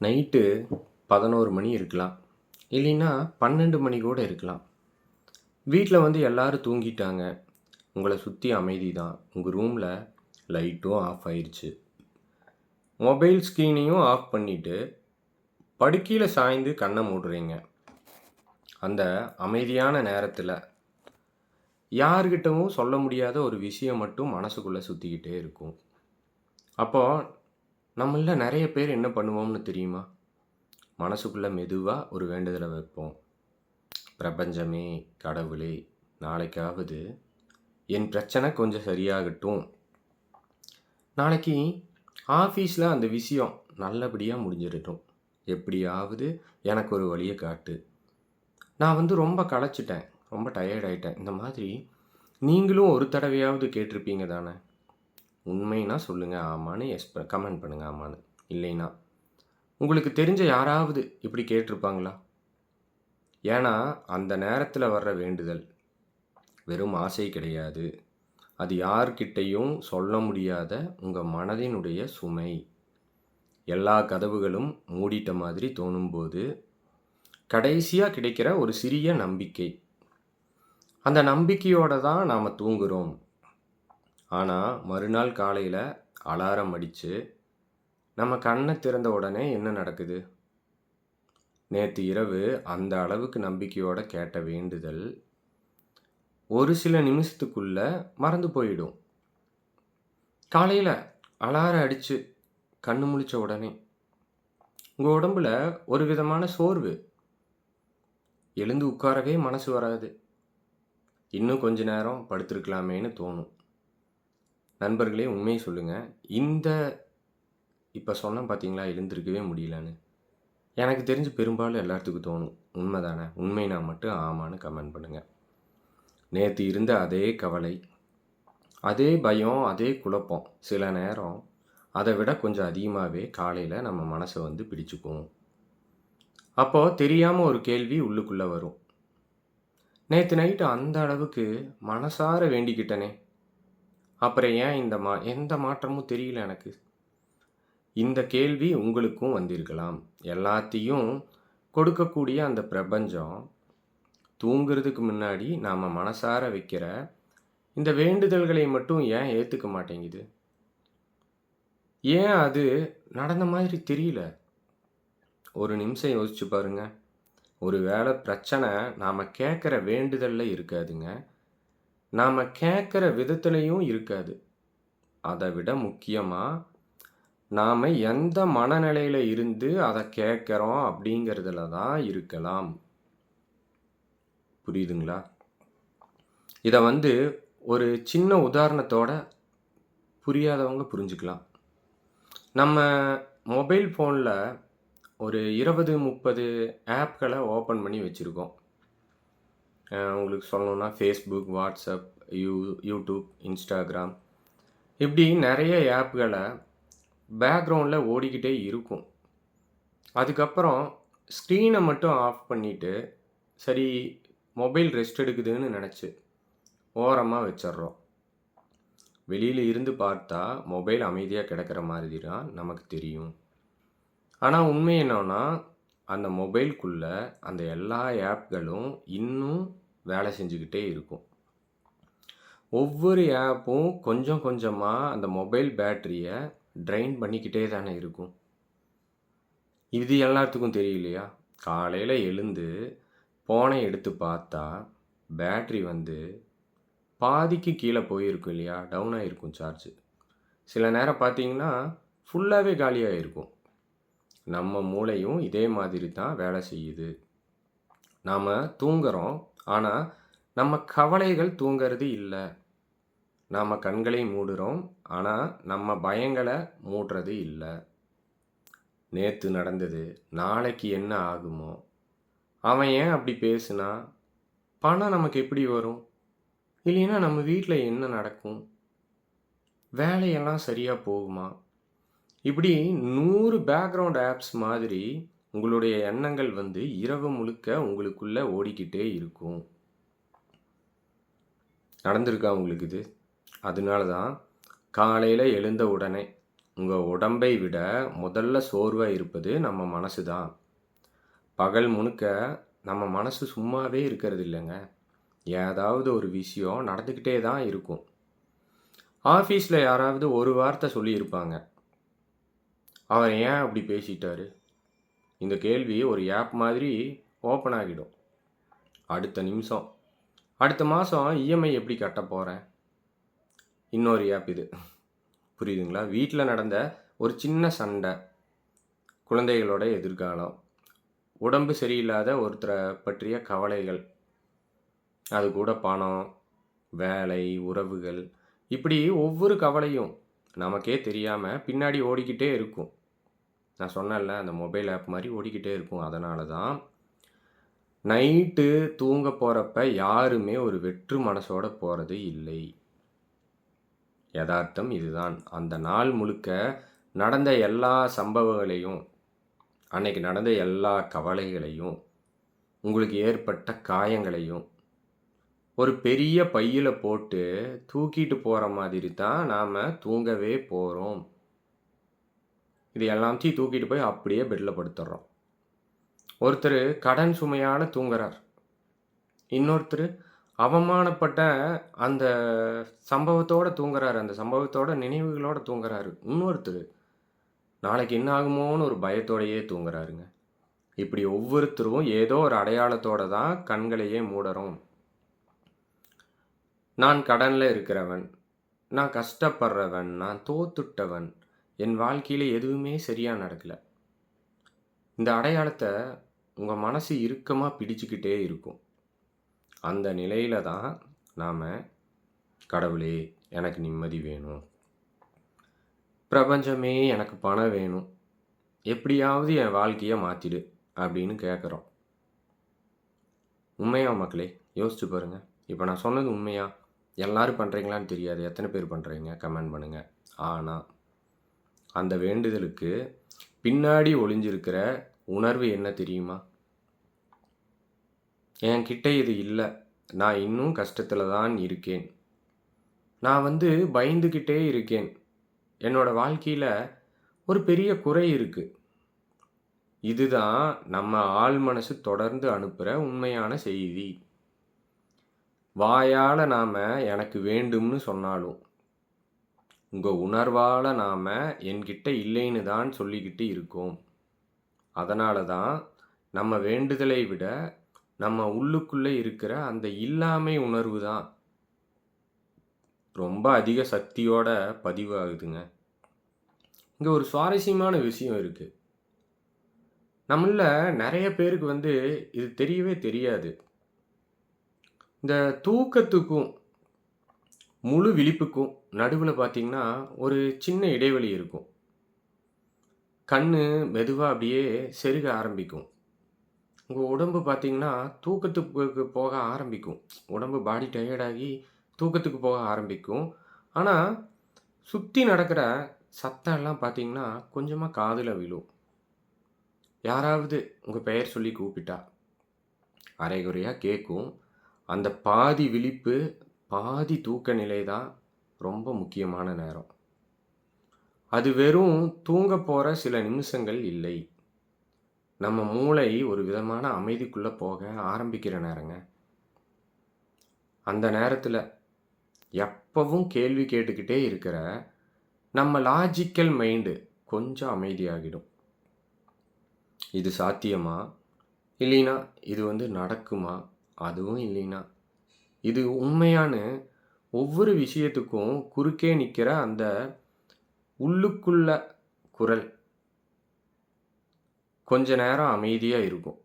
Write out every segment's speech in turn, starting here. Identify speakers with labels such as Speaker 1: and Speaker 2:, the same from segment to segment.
Speaker 1: Night 11 மணி இருக்கலாம். இல்லைன்னா 12 மணி கூட இருக்கலாம். வீட்ல வந்து எல்லாரும் தூங்கிட்டாங்க. உங்கள சுத்தி அமைதி தான். உங்க ரூம்ல லைட்டும் ஆஃப் ஆயிருச்சு. மொபைல் ஸ்க்ரீனையும் ஆஃப் பண்ணிட்டு, படுக்கையில சாய்ந்து கண்ண மூடுறீங்க. அந்த அமைதியான நேரத்தில, யார்கிட்டவும் சொல்ல முடியாத ஒரு விஷயம் மட்டும் மனசுக்குள்ள சுத்திக்கிட்டே இருக்கும். அப்போ நம்மள்ல நெறைய பேர் என்ன பண்ணுவோம்னு தெரியுமா? மனசுக்குள்ள மெதுவா ஒரு வேண்டுதல வைப்போம். பிரபஞ்சமே, கடவுளே, நாளைக்காவது என் பிரச்சனை கொஞ்சம் சரியாகட்டும். நாளைக்கு ஆஃபீஸ்ல அந்த விஷயம் நல்லபடியா முடிஞ்சிரட்டும். எப்படியாவது எனக்கு ஒரு வழிய காட்டு. நான் வந்து ரொம்ப களைச்சுட்டேன். ரொம்ப டயர்ட் ஆயிட்டேன். இந்த மாதிரி நீங்களும் ஒரு தடவையாவது கேட்டிருப்பீங்க தானே? உண்மைன்னா சொல்லுங்க ஆமான்னு, கமெண்ட் பண்ணுங்க ஆமான்னு. இல்லைன்னா, உங்களுக்கு தெரிஞ்ச யாராவது இப்படி கேட்டிருப்பாங்களா? ஏன்னா, அந்த நேரத்தில வர்ற வேண்டுதல் வெறும் ஆசை கிடையாது. அது யார்கிட்டயும் சொல்ல முடியாத உங்க மனதினுடைய சுமை. எல்லா கதவுகளும் மூடிட்ட மாதிரி தோணும்போது, கடைசியா கிடைக்கிற ஒரு சிறிய நம்பிக்கை. அந்த நம்பிக்கையோட தான் நாம தூங்குறோம். ஆனா, மறுநாள் காலையில அலாரம் அடிச்சு, நம்ம கண்ண திறந்த உடனே என்ன நடக்குது? நேத்து இரவு அந்த அளவுக்கு நம்பிக்கையோட கேட்ட வேண்டுதல், ஒரு சில நிமிஷத்துக்குள்ள மறந்து போயிடும். காலையில அலாரம் அடிச்சு கண்ணு முழிச்ச உடனே, உங்க உடம்புல ஒரு விதமான சோர்வு. எழுந்து உட்காரவே மனசு வராது. இன்னும் கொஞ்ச நேரம் படுத்திருக்கலாமேன்னு தோணும். நண்பர்களே உண்மைய சொல்லுங்க. இந்த இப்ப சொன்னேன் பார்த்தீங்களா, எழுந்திருக்கவே முடியலன்னு. எனக்கு தெரிஞ்சு பெரும்பாலும் எல்லாத்துக்கும் தோணும். உண்மதானே? உண்மைனா மட்டும் ஆமான்னு கமெண்ட் பண்ணுங்க. நேத்து இருந்த அதே கவலை, அதே பயம், அதே குழப்பம் சில நேரம் அத விட கொஞ்சம் அதிகமாவே காலையில நம்ம மனச வந்து பிடிச்சுக்கும். அப்போ தெரியாம ஒரு கேள்வி உள்ளுக்குள்ள வரும். நேத்து நைட்டு அந்த அளவுக்கு மனசார வேண்டிக்கிட்டனே, அப்புறம் ஏன் எந்த மாற்றமும் தெரியல எனக்கு. இந்த கேள்வி உங்களுக்கும் வந்திருக்கலாம். எல்லாத்தையும் கொடுக்கக்கூடிய அந்த பிரபஞ்சம், தூங்குறதுக்கு முன்னாடி நாம மனசார வைக்கிற இந்த வேண்டுதல்களை மட்டும் ஏன் ஏத்துக்க மாட்டேங்குது? ஏன் அது நடந்த மாதிரி தெரியல? ஒரு நிமிஷம் யோசிச்சு பாருங்க. ஒருவேளை பிரச்சனை நாம கேட்கிற வேண்டுதல்ல இருக்காதுங்க. நாம கேட்கிற விதத்திலயும் இருக்காது. அத விட முக்கியமா, நாம எந்த மனநிலையில இருந்து அத கேட்கிறோம் அப்படிங்கிறதுல தான் இருக்கலாம். புரியுதுங்களா? இத வந்து ஒரு சின்ன உதாரணத்தோட புரியாதவங்க புரிஞ்சுக்கலாம். நம்ம மொபைல் ஃபோன்ல ஒரு 20, 30 ஆப்கள ஓப்பன் பண்ணி வச்சிருக்கோம். உங்களுக்கு சொல்லணும்னா Facebook, WhatsApp, YouTube, Instagram இப்படி நெறைய ஆப்கள பேக்கிரவுண்ட்ல ஓடிக்கிட்டே இருக்கும். அதுக்கப்புறம் ஸ்க்ரீன மட்டும் ஆஃப் பண்ணிட்டு, சரி மொபைல் ரெஸ்ட் எடுக்குதுன்னு நெனச்சு ஓரமா வச்சர்றோம். வெளியில இருந்து பார்த்தா மொபைல் அமைதியா கிடக்கிற மாதிரி தான் நமக்கு தெரியும். ஆனா உண்மை என்னன்னா, அந்த மொபைல்குள்ள அந்த எல்லா ஆப்களும் இன்னும் வேலை செஞ்சுக்கிட்டே இருக்கும். ஒவ்வொரு ஆப்பும் கொஞ்சம் கொஞ்சமா அந்த மொபைல் பேட்டரிய ட்ரைன் பண்ணிக்கிட்டே தானே இருக்கும். இது எல்லாத்துக்கும் தெரியலையா? காலையில எழுந்து ஃபோன எடுத்து பார்த்தா, பேட்டரி வந்து பாதிக்கு கீழ போயிருக்கும் இல்லையா? டவுன் ஆயிருக்கும் சார்ஜ். சில நேரம் பார்த்தீங்கன்னா, ஃபுல்லாவே காலியாயிருக்கும். நம்ம மூளையும் இதே மாதிரி தான் வேலை செய்யுது. நாம தூங்குறோம். ஆனா, நம்ம கவலைகள் தூங்குறது இல்ல. நாம கண்களை மூடுறோம். ஆனா, நம்ம பயங்கள மூடுறது இல்ல. நேத்து நடந்தது, நாளைக்கு என்ன ஆகுமோ? அவன் ஏன் அப்படி பேசுனான்? பணம் நமக்கு எப்படி வரும்? இல்லைன்னா நம்ம வீட்ல என்ன நடக்கும்? வேலையெல்லாம் சரியா போகுமா? இப்படி 100 பேக்கிரவுண்ட் ஆப்ஸ் மாதிரி உங்களுடைய எண்ணங்கள் வந்து இரவு முழுக்க உங்களுக்குள்ள ஓடிக்கிட்டே இருக்கும். நடந்திருக்கா உங்களுக்கு இது? அதனால தான் காலையில எழுந்த உடனே உங்கள் உடம்பை விட முதல்ல சோர்வாக இருப்பது நம்ம மனசு தான். பகல் முழுக்க நம்ம மனசு சும்மாவே இருக்கிறது இல்லைங்க. ஏதாவது ஒரு விஷயம் நடந்துக்கிட்டே தான் இருக்கும். ஆஃபீஸில் யாராவது ஒரு வார்த்தை சொல்லியிருப்பாங்க. அவர் ஏன் அப்படி பேசிட்டாரு? இந்த கேள்வி ஒரு ஆப் மாதிரி ஓப்பன் ஆகிடும். அடுத்த நிமிஷம், அடுத்த மாதம் இஎம்ஐ எப்படி கட்ட போகிறேன்? இன்னொரு ஆப் இது. புரியுதுங்களா? வீட்டில் நடந்த ஒரு சின்ன சண்டை, குழந்தைகளோட எதிர்காலம், உடம்பு சரியில்லாத ஒருத்தரை பற்றிய கவலைகள், அது கூட பணம், வேலை, உறவுகள், இப்படி ஒவ்வொரு கவலையும் நமக்கே தெரியாமல் பின்னாடி ஓடிக்கிட்டே இருக்கும். நான் சொன்னேன்ல, அந்த மொபைல் ஆப் மாதிரி ஓடிக்கிட்டே இருக்கும். அதனால தான் நைட்டு தூங்க போகிறப்ப யாருமே ஒரு வெற்று மனசோட போகிறது இல்லை. யதார்த்தம் இதுதான். அந்த நாள் முழுக்க நடந்த எல்லா சம்பவங்களையும், அன்னைக்கு நடந்த எல்லா கவலைகளையும், உங்களுக்கு ஏற்பட்ட காயங்களையும் ஒரு பெரிய பையில போட்டு தூக்கிட்டு போகிற மாதிரி தான் நாம் தூங்கவே போகிறோம். இது எல்லாத்தையும் தூக்கிட்டு போய் அப்படியே பெட்டில் படுத்துடுறோம். ஒருத்தர் கடன் சுமையால் தூங்குறார். இன்னொருத்தர் அவமானப்பட்ட அந்த சம்பவத்தோட தூங்குறாரு. அந்த சம்பவத்தோட நினைவுகளோட தூங்குறாரு. இன்னொருத்தர் நாளைக்கு என்ன ஆகுமோன்னு ஒரு பயத்தோடையே தூங்குறாருங்க. இப்படி ஒவ்வொருத்தரும் ஏதோ ஒரு அடையாளத்தோட தான் கண்களையே மூடுறோம். நான் கடனில் இருக்கிறவன், நான் கஷ்டப்படுறவன், நான் தோத்துட்டவன், என் வாழ்க்கையில் எதுவுமே சரியாக நடக்கலை. இந்த அடையாளத்தை உங்கள் மனசு இறுக்கமாக பிடிச்சிக்கிட்டே இருக்கும். அந்த நிலையில தான் நாம் கடவுளே எனக்கு நிம்மதி வேணும், பிரபஞ்சமே எனக்கு பணம் வேணும், எப்படியாவது என் வாழ்க்கையை மாற்றிடு அப்படின்னு கேட்குறோம். உண்மையா மக்களே? யோசிச்சு பாருங்கள். இப்போ நான் சொன்னது உண்மையா? எல்லாரும் பண்ணுறீங்களான்னு தெரியாது. எத்தனை பேர் பண்ணுறீங்க? கமெண்ட் பண்ணுங்கள். ஆனால் அந்த வேண்டுதலுக்கு பின்னாடி ஒளிஞ்சிருக்கிற உணர்வு என்ன தெரியுமா? என்கிட்ட இது இல்லை, நான் இன்னும் கஷ்டத்தில் தான் இருக்கேன், நான் பயந்துக்கிட்டே இருக்கேன், என்னோட வாழ்க்கையில் ஒரு பெரிய குறை இருக்குது. இதுதான் நம்ம ஆள் மனசு தொடர்ந்து அனுப்புகிற உண்மையான செய்தி. வாயால் நாம் எனக்கு வேண்டும்னு சொன்னாலும், உங்கள் உணர்வால் நாம் என்கிட்ட இல்லைன்னு தான் சொல்லிக்கிட்டு இருக்கோம். அதனால தான் நம்ம வேண்டுதலை விட நம்ம உள்ளுக்குள்ளே இருக்கிற அந்த இல்லாமை உணர்வு தான் ரொம்ப அதிக சக்தியோட பதிவாகுதுங்க. இங்கே ஒரு சுவாரஸ்யமான விஷயம் இருக்குது. நம்மள நிறைய பேருக்கு இது தெரியவே தெரியாது. இந்த தூக்கத்துக்கும் முழு விழிப்புக்கும் நடுவில் பார்த்தீங்கன்னா ஒரு சின்ன இடைவெளி இருக்கும். கண்ணு மெதுவாக அப்படியே செருக ஆரம்பிக்கும். உங்கள் உடம்பு பார்த்தீங்கன்னா தூக்கத்துக்கு போக ஆரம்பிக்கும். உடம்பு பாடி டயர்டாகி தூக்கத்துக்கு போக ஆரம்பிக்கும். ஆனால் சுற்றி நடக்கிற சத்தம் எல்லாம் பார்த்தீங்கன்னா கொஞ்சமாக காதில் விழும். யாராவது உங்கள் பெயர் சொல்லி கூப்பிட்டா அரைகுறையாக கேட்கும். அந்த பாதி விழிப்பு பாதி தூக்க நிலை தான் ரொம்ப முக்கியமான நேரம். அது வெறும் தூங்க போகிற சில நிமிஷங்கள் இல்லை, நம்ம மூளை ஒரு விதமான அமைதிக்குள்ளே போக ஆரம்பிக்கிற நேரங்க. அந்த நேரத்தில் எப்பவும் கேள்வி கேட்டுக்கிட்டே இருக்கிற நம்ம லாஜிக்கல் மைண்டு கொஞ்சம் அமைதியாகிடும். இது சாத்தியமா? இல்லைனா இது நடக்குமா? அதுவும் இல்லைனா இது உண்மையான ஒவ்வொரு விஷயத்துக்கும் குறுக்கே நிற்கிற அந்த உள்ளுக்குள்ள குரல் கொஞ்ச நேரம் அமைதியாக இருக்கும்.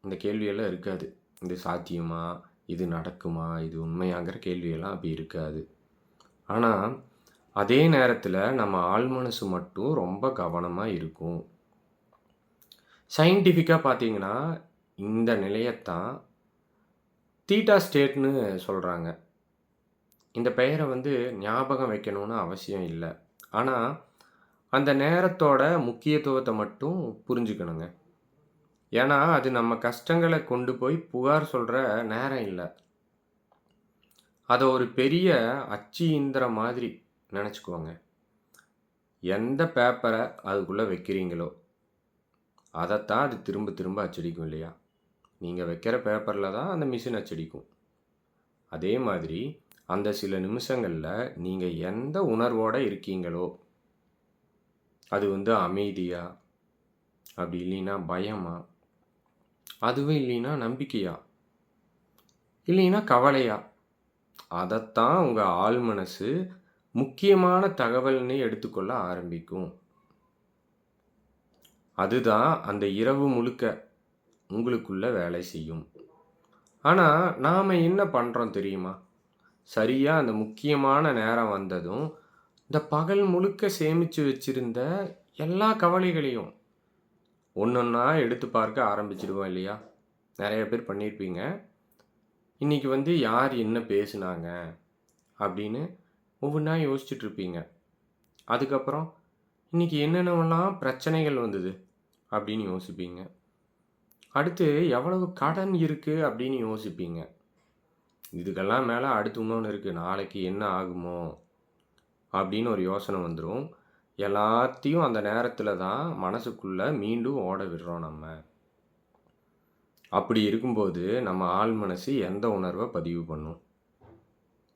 Speaker 1: இந்த கேள்வியெல்லாம் இருக்காது. இது சாத்தியமா? இது நடக்குமா? இது உண்மையாங்கிற கேள்வியெல்லாம் அப்படி இருக்காது. ஆனால் அதே நேரத்தில் நம்ம ஆள் மனசு மட்டும் ரொம்ப கவனமாக இருக்கும். சயின்டிஃபிக்காக பார்த்தீங்கன்னா இந்த நிலையத்தான் தீட்டா ஸ்டேட்னு சொல்கிறாங்க. இந்த பெயரை ஞாபகம் வைக்கணும்னு அவசியம் இல்லை. ஆனால் அந்த நேரத்தோட முக்கியத்துவத்தை மட்டும் புரிஞ்சுக்கணுங்க. ஏன்னா அது நம்ம கஷ்டங்களை கொண்டு போய் புகார் சொல்கிற நேரம் இல்லை. அதை ஒரு பெரிய அச்சு இயந்திரம் மாதிரி நினச்சிக்குவாங்க. எந்த பேப்பரை அதுக்குள்ளே வைக்கிறீங்களோ அதைத்தான் அது திரும்ப திரும்ப அச்சடிக்கும் இல்லையா? நீங்கள் வைக்கிற பேப்பரில் தான் அந்த மிஷின் அச்சடிக்கும். அதே மாதிரி அந்த சில நிமிஷங்களில் நீங்கள் எந்த உணர்வோடு இருக்கீங்களோ, அது வந்து அமைதியா, அப்படி இல்லைன்னா பயமா, அதுவும் இல்லைன்னா நம்பிக்கையா, இல்லைன்னா கவலையா, அதைத்தான் உங்கள் ஆழ் மனசு முக்கியமான தகவல்னு எடுத்துக்கொள்ள ஆரம்பிக்கும். அதுதான் அந்த இரவு முழுக்க உங்களுக்குள்ள வேலை செய்யும். ஆனால் நாம் என்ன பண்ணுறோம் தெரியுமா? சரியாக அந்த முக்கியமான நேரம் வந்ததும் இந்த பகல் முழுக்க சேமித்து வச்சிருந்த எல்லா கவலைகளையும் ஒன்றொன்னா எடுத்து பார்க்க ஆரம்பிச்சிடுவோம் இல்லையா? நிறைய பேர் பண்ணியிருப்பீங்க. இன்றைக்கி வந்து யார் என்ன பேசுனாங்க அப்படின்னு ஒவ்வொன்றா யோசிச்சுட்ருப்பீங்க. அதுக்கப்புறம் இன்றைக்கி என்னென்னலாம் பிரச்சனைகள் வந்தது அப்படின்னு யோசிப்பீங்க. அடுத்து எவ்வளவு கடன் இருக்குது அப்படின்னு யோசிப்பீங்க. இதுக்கெல்லாம் மேலே அடுத்து இன்னொன்று இருக்குது, நாளைக்கு என்ன ஆகுமோ அப்படின்னு ஒரு யோசனை வந்துடும். எல்லாத்தையும் அந்த நேரத்தில் தான் மனசுக்குள்ளே மீண்டும் ஓட விடுறோம் நம்ம. அப்படி இருக்கும்போது நம்ம ஆழ் மனசு எந்த உணர்வை பதிவு பண்ணும்?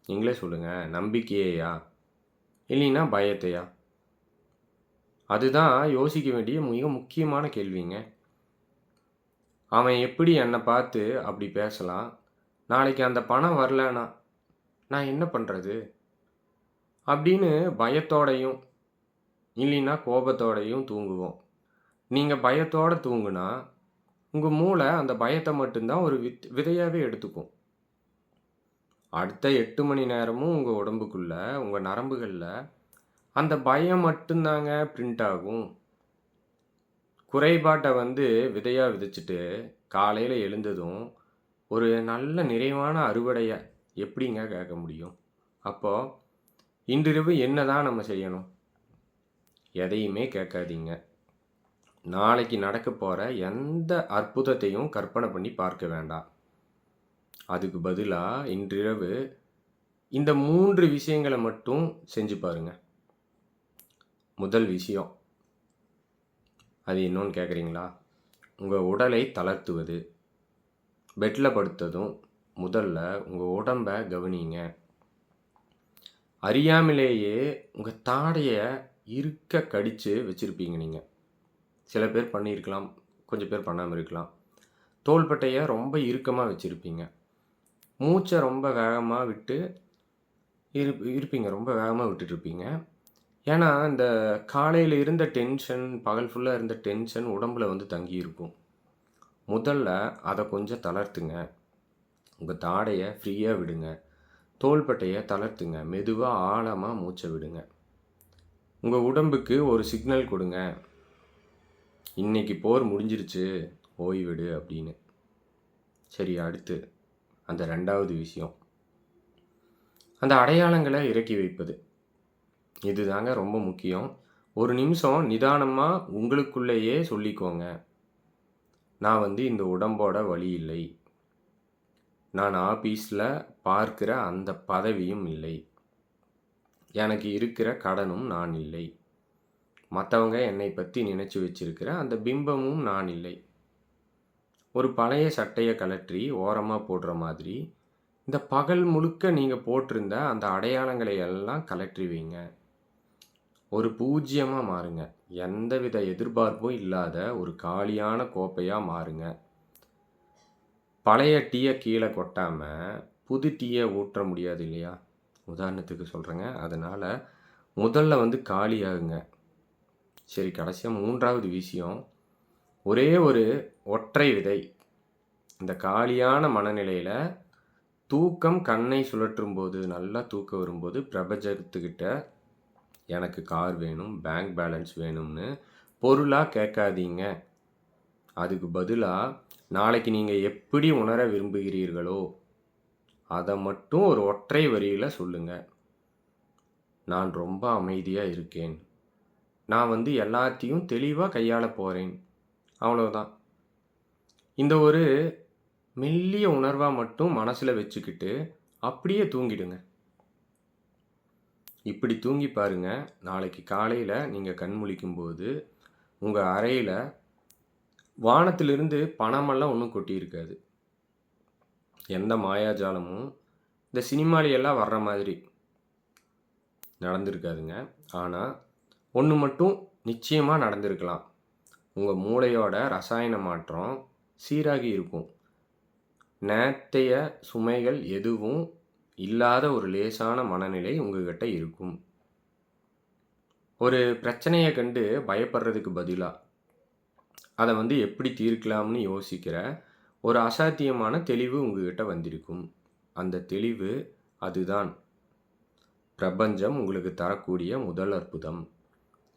Speaker 1: நீங்களே சொல்லுங்கள். நம்பிக்கையா இல்லைன்னா பயத்தையா? அதுதான் யோசிக்க வேண்டிய மிக முக்கியமான கேள்விங்க. அவன் எப்படி என்னை பார்த்து அப்படி பேசலாம்? நாளைக்கு அந்த பணம் வரலனா நான் என்ன பண்ணுறது? அப்படின்னு பயத்தோடையும் இல்லைன்னா கோபத்தோடையும் தூங்குவோம். நீங்கள் பயத்தோடு தூங்குனா உங்கள் மூளை அந்த பயத்தை மட்டும்தான் ஒரு விதையாகவே எடுத்துக்கும். அடுத்த 8 மணி நேரமும் உங்கள் உடம்புக்குள்ள, உங்கள் நரம்புகளில் அந்த பயம் மட்டும்தாங்க பிரிண்ட் ஆகும். குறைபாட்டை வந்து விதையாக விதைச்சிட்டு காலையில் எழுந்ததும் ஒரு நல்ல நிறைவான அறுவடையை எப்படிங்க கேட்க முடியும்? அப்போது இன்றிரவு என்ன தான் நம்ம செய்யணும்? எதையுமே கேட்காதீங்க. நாளைக்கு நடக்க போகிற எந்த அற்புதத்தையும் கற்பனை பண்ணி பார்க்க வேண்டாம். அதுக்கு பதிலாக இன்றிரவு இந்த 3 விஷயங்களை மட்டும் செஞ்சு பாருங்கள். முதல் விஷயம், அது என்னன்னு கேட்குறீங்களா? உங்கள் உடலை தளர்த்துவது. பெட்டில் படுத்ததும் முதல்ல உங்கள் உடம்பை கவனிங்க. அறியாமலேயே உங்கள் தாடையை இருக்க கடித்து வச்சுருப்பீங்க நீங்கள். சில பேர் பண்ணியிருக்கலாம், கொஞ்சம் பேர் பண்ணாமல் இருக்கலாம். தோள்பட்டையை ரொம்ப இறுக்கமாக வச்சுருப்பீங்க. மூச்சை ரொம்ப வேகமாக விட்டு இருப்பீங்க, ரொம்ப வேகமாக விட்டுட்ருப்பீங்க. ஏன்னா இந்த காலையில் இருந்த டென்ஷன், பகல் ஃபுல்லாக இருந்த டென்ஷன் உடம்பில் வந்து தங்கியிருக்கும். முதல்ல அதை கொஞ்சம் தளர்த்துங்க. உங்கள் தாடையை ஃப்ரீயாக விடுங்க. தோள்பட்டையை தளர்த்துங்க. மெதுவாக ஆழமாக மூச்சை விடுங்க. உங்கள் உடம்புக்கு ஒரு சிக்னல் கொடுங்க, இன்னைக்கு போர் முடிஞ்சிருச்சு, ஓய்விடு அப்படின்னு. சரி, அடுத்து அந்த 2வது விஷயம், அந்த அடையாளங்களை இறக்கி வைப்பது. இதுதாங்க ரொம்ப முக்கியம். ஒரு நிமிஷம் நிதானமாக உங்களுக்குள்ளேயே சொல்லிக்கோங்க, நான் வந்து இந்த உடம்போட வலி இல்லை, நான் ஆஃபீஸில் பார்க்குற அந்த பதவியும் இல்லை, எனக்கு இருக்கிற கடனும் நான் இல்லை, மற்றவங்க என்னை பற்றி நினச்சி வச்சிருக்கிற அந்த பிம்பமும் நான் இல்லை. ஒரு பழைய சட்டையை கழற்றி ஓரமாக போடுற மாதிரி இந்த பகல் முழுக்க நீங்கள் போட்டிருந்த அந்த அடையாளங்களை எல்லாம் கழற்றி வைங்க. ஒரு பூஜ்ஜியமாக மாறுங்க. எந்தவித எதிர்பார்ப்பும் இல்லாத ஒரு காலியான கோப்பையாக மாறுங்க. பழைய டீயை கீழே கொட்டாமல் புது டீயை ஊற்ற முடியாது இல்லையா? உதாரணத்துக்கு சொல்கிறேங்க. அதனால் முதல்ல வந்து காலியாகுங்க. சரி, கடைசியாக 3வது விஷயம், ஒரே ஒரு ஒற்றை விதை. இந்த காலியான மனநிலையில் தூக்கம் கண்ணை சுழற்றும் போது, நல்லா தூக்கம் வரும்போது பிரபஞ்சத்துக்கிட்ட எனக்கு கார் வேணும், பேங்க் பேலன்ஸ் வேணும்னு பொருளாக கேட்காதீங்க. அதுக்கு பதிலாக நாளைக்கு நீங்கள் எப்படி உணர விரும்புகிறீர்களோ அதை மட்டும் ஒரு ஒற்றை வரியில் சொல்லுங்கள். நான் ரொம்ப அமைதியாக இருக்கேன், நான் வந்து எல்லாத்தையும் தெளிவாக கையாள போகிறேன், அவ்வளோதான். இந்த ஒரு மெல்லிய உணர்வாக மட்டும் மனசில் வச்சுக்கிட்டு அப்படியே தூங்கிடுங்க. இப்படி தூங்கி பாருங்க. நாளைக்கு காலையில நீங்க கண் முழிக்கும்போது, உங்க அறையில வானத்திலிருந்து பணமெல்லாம் ஒண்ணும் கொட்டியிருக்காது. எந்த மாயாஜாலமும் இந்த சினிமாலயெல்லாம் வர்ற மாதிரி நடந்திருக்காதுங்க. ஆனா, ஒண்ணு மட்டும் நிச்சயமா நடந்திருக்கலாம். உங்க மூளையோட ரசாயன மாற்றம் சீராகி இருக்கும். நேத்தைய சுமைகள் எதுவும் இல்லாத ஒரு லேசான மனநிலை உங்ககிட்ட இருக்கும். ஒரு பிரச்சனைய கண்டு பயப்படுறதுக்கு பதிலா, அத எப்படி தீர்க்கலாம்னு யோசிக்கிற ஒரு அசாத்தியமான தெளிவு உங்ககிட்ட வந்திருக்கும். அந்த தெளிவு அதுதான் பிரபஞ்சம் உங்களுக்கு தரக்கூடிய முதல் அற்புதம்.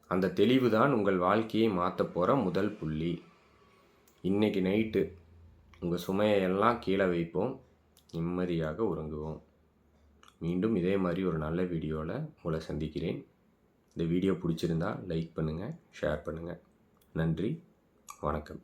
Speaker 1: அந்த தெளிவு தான் உங்கள் வாழ்க்கையை மாத்தப் போற முதல் புள்ளி. இன்னைக்கு நைட்டு உங்க சுமையெல்லாம் கீழ வைப்போம். நிம்மதியாக உறங்குவோம். மீண்டும் இதே மாரி ஒரு நல்ல வீடியோல உங்கள சந்திக்கிறேன். இந்த வீடியோ பிடிச்சிருந்தா லைக் பண்ணுங்க, ஷேர் பண்ணுங்க. நன்றி, வணக்கம்.